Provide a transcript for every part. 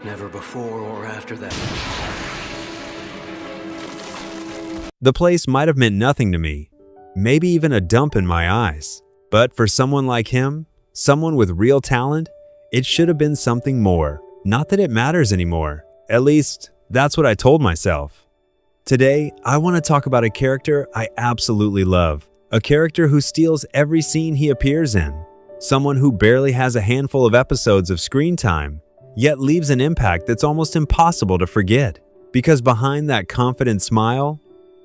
Never before or after that. The place might have meant nothing to me, maybe even a dump in my eyes. But for someone like him, someone with real talent, it should have been something more. Not that it matters anymore. At least, that's what I told myself. Today, I want to talk about a character I absolutely love. A character who steals every scene he appears in. Someone who barely has a handful of episodes of screen time, yet leaves an impact that's almost impossible to forget. Because behind that confident smile,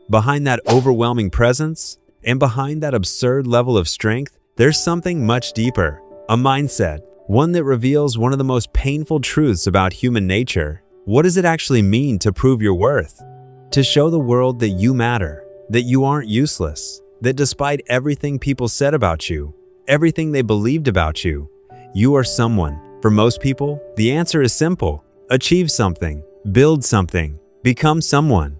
behind that overwhelming presence, and behind that absurd level of strength, there's something much deeper. A mindset, one that reveals one of the most painful truths about human nature. What does it actually mean to prove your worth? To show the world that you matter, that you aren't useless, that despite everything people said about you, everything they believed about you, you are someone. For most people, the answer is simple. Achieve something, build something, become someone.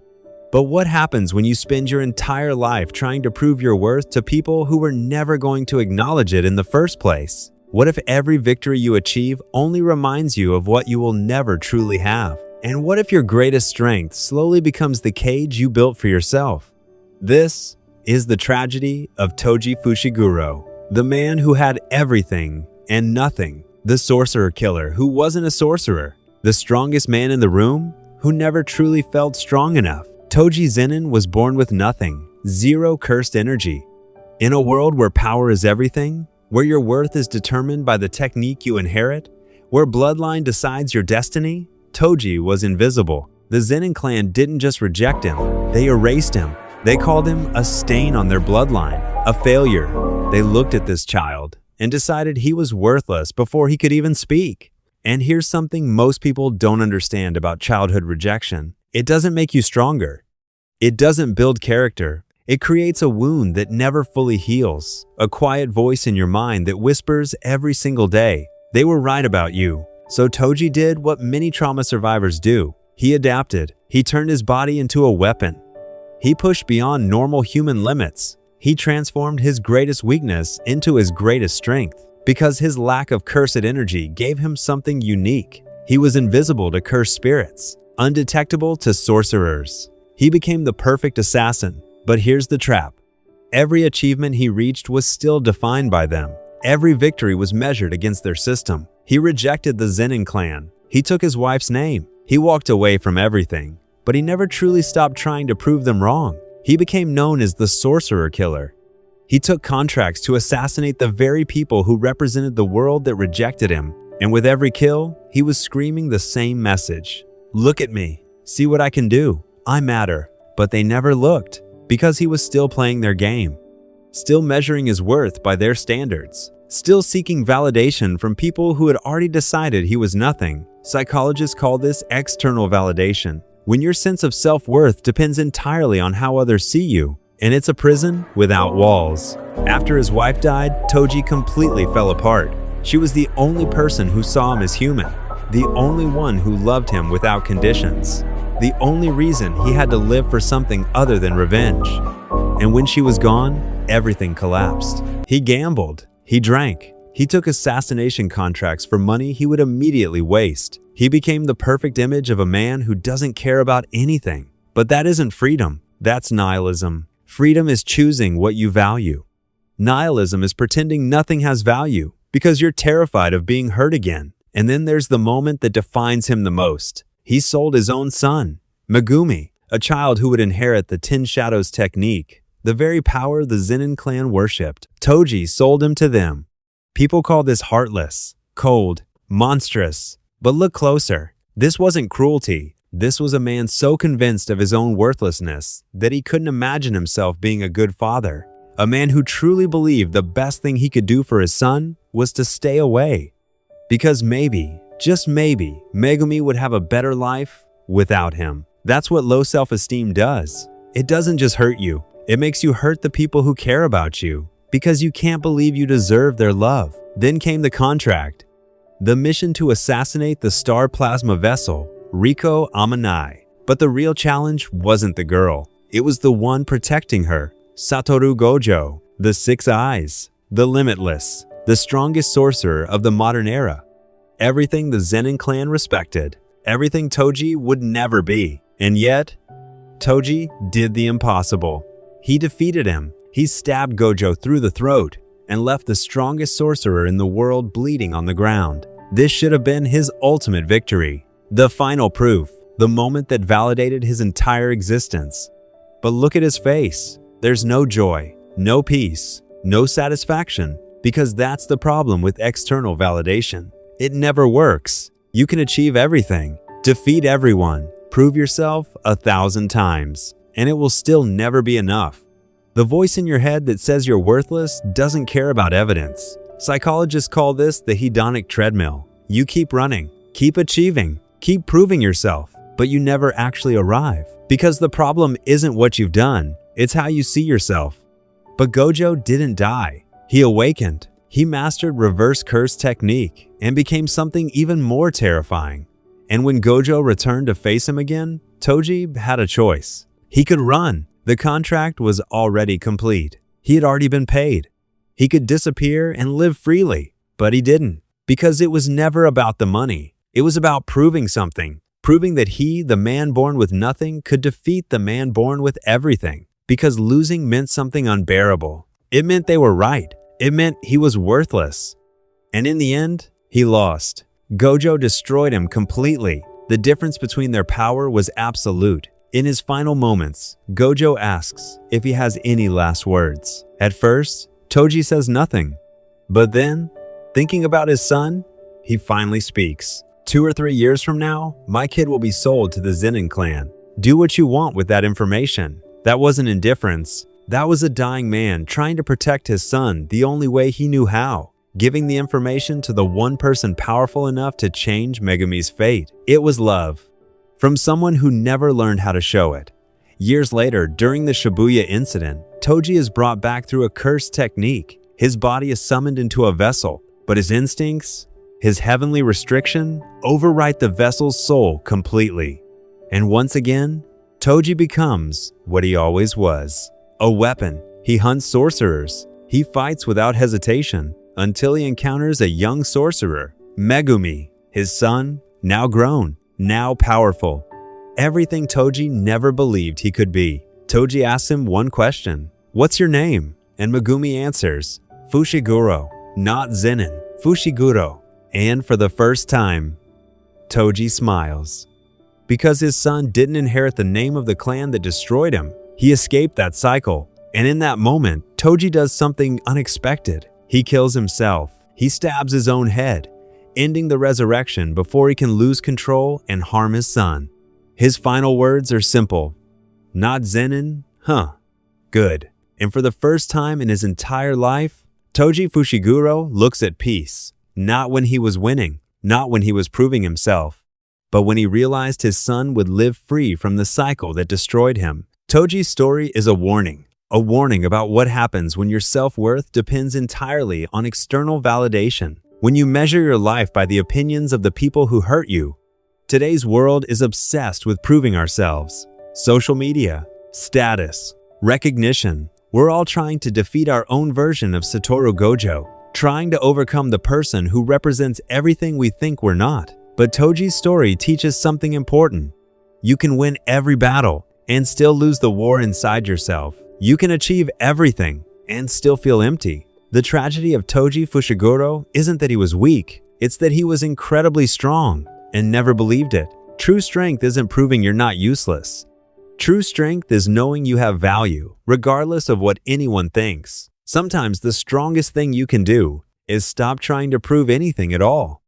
But what happens when you spend your entire life trying to prove your worth to people who were never going to acknowledge it in the first place? What if every victory you achieve only reminds you of what you will never truly have? And what if your greatest strength slowly becomes the cage you built for yourself? This is the tragedy of Toji Fushiguro, the man who had everything and nothing, the sorcerer killer who wasn't a sorcerer, the strongest man in the room who never truly felt strong enough. Toji Zenin was born with nothing, zero cursed energy. In a world where power is everything, where your worth is determined by the technique you inherit, where bloodline decides your destiny, Toji was invisible. The Zenin clan didn't just reject him, they erased him. They called him a stain on their bloodline, a failure. They looked at this child and decided he was worthless before he could even speak. And here's something most people don't understand about childhood rejection. It doesn't make you stronger. It doesn't build character. It creates a wound that never fully heals, a quiet voice in your mind that whispers every single day, "They were right about you." So Toji did what many trauma survivors do. He adapted. He turned his body into a weapon. He pushed beyond normal human limits. He transformed his greatest weakness into his greatest strength. Because his lack of cursed energy gave him something unique. He was invisible to cursed spirits, undetectable to sorcerers. He became the perfect assassin. But here's the trap. Every achievement he reached was still defined by them. Every victory was measured against their system. He rejected the Zenin clan. He took his wife's name. He walked away from everything. But he never truly stopped trying to prove them wrong. He became known as the sorcerer killer. He took contracts to assassinate the very people who represented the world that rejected him. And with every kill, he was screaming the same message. "Look at me. See what I can do. I matter." But they never looked, because he was still playing their game. Still measuring his worth by their standards. Still seeking validation from people who had already decided he was nothing. Psychologists call this external validation. When your sense of self-worth depends entirely on how others see you. And it's a prison without walls. After his wife died, Toji completely fell apart. She was the only person who saw him as human. The only one who loved him without conditions. The only reason he had to live for something other than revenge. And when she was gone, everything collapsed. He gambled. He drank. He took assassination contracts for money he would immediately waste. He became the perfect image of a man who doesn't care about anything. But that isn't freedom. That's nihilism. Freedom is choosing what you value. Nihilism is pretending nothing has value because you're terrified of being hurt again. And then there's the moment that defines him the most. He sold his own son, Megumi, a child who would inherit the Ten Shadows technique, the very power the Zenin clan worshipped. Toji sold him to them. People call this heartless, cold, monstrous. But look closer. This wasn't cruelty. This was a man so convinced of his own worthlessness that he couldn't imagine himself being a good father. A man who truly believed the best thing he could do for his son was to stay away. Because maybe, just maybe, Megumi would have a better life without him. That's what low self-esteem does. It doesn't just hurt you. It makes you hurt the people who care about you because you can't believe you deserve their love. Then came the contract. The mission to assassinate the star plasma vessel, Riko Amanai. But the real challenge wasn't the girl. It was the one protecting her, Satoru Gojo, the Six Eyes, the Limitless, the strongest sorcerer of the modern era. Everything the Zenin clan respected, everything Toji would never be. And yet, Toji did the impossible. He defeated him. He stabbed Gojo through the throat and left the strongest sorcerer in the world bleeding on the ground. This should have been his ultimate victory, the final proof, the moment that validated his entire existence. But look at his face. There's no joy, no peace, no satisfaction, because that's the problem with external validation. It never works. You can achieve everything, defeat everyone, prove yourself 1,000 times, and it will still never be enough. The voice in your head that says you're worthless doesn't care about evidence. Psychologists call this the hedonic treadmill. You keep running, keep achieving, keep proving yourself, but you never actually arrive. Because the problem isn't what you've done, it's how you see yourself. But Gojo didn't die. He awakened. He mastered reverse curse technique and became something even more terrifying. And when Gojo returned to face him again, Toji had a choice. He could run. The contract was already complete. He had already been paid. He could disappear and live freely, but he didn't, because it was never about the money. It was about proving something, proving that he, the man born with nothing, could defeat the man born with everything, because losing meant something unbearable. It meant they were right. It meant he was worthless. And in the end, he lost. Gojo destroyed him completely. The difference between their power was absolute. In his final moments, Gojo asks if he has any last words. At first, Toji says nothing. But then, thinking about his son, he finally speaks. 2 or 3 years from now, my kid will be sold to the Zenin clan. Do what you want with that information. That wasn't indifference. That was a dying man trying to protect his son the only way he knew how, giving the information to the one person powerful enough to change Megumi's fate. It was love. From someone who never learned how to show it. Years later, during the Shibuya incident, Toji is brought back through a cursed technique. His body is summoned into a vessel, but his instincts, his heavenly restriction, overwrite the vessel's soul completely. And once again, Toji becomes what he always was. A weapon. He hunts sorcerers. He fights without hesitation until he encounters a young sorcerer, Megumi, his son, now grown, now powerful. Everything Toji never believed he could be. Toji asks him one question, "What's your name?" And Megumi answers, "Fushiguro, not Zenin, Fushiguro." And for the first time, Toji smiles. Because his son didn't inherit the name of the clan that destroyed him, he escaped that cycle. And in that moment, Toji does something unexpected. He kills himself. He stabs his own head, ending the resurrection before he can lose control and harm his son. His final words are simple. Not Zenin? Huh. Good. And for the first time in his entire life, Toji Fushiguro looks at peace. Not when he was winning, not when he was proving himself, but when he realized his son would live free from the cycle that destroyed him. Toji's story is a warning about what happens when your self-worth depends entirely on external validation. When you measure your life by the opinions of the people who hurt you. Today's world is obsessed with proving ourselves. Social media, status, recognition. We're all trying to defeat our own version of Satoru Gojo, trying to overcome the person who represents everything we think we're not. But Toji's story teaches something important. You can win every battle and still lose the war inside yourself. You can achieve everything and still feel empty. The tragedy of Toji Fushiguro isn't that he was weak, it's that he was incredibly strong and never believed it. True strength isn't proving you're not useless. True strength is knowing you have value, regardless of what anyone thinks. Sometimes the strongest thing you can do is stop trying to prove anything at all.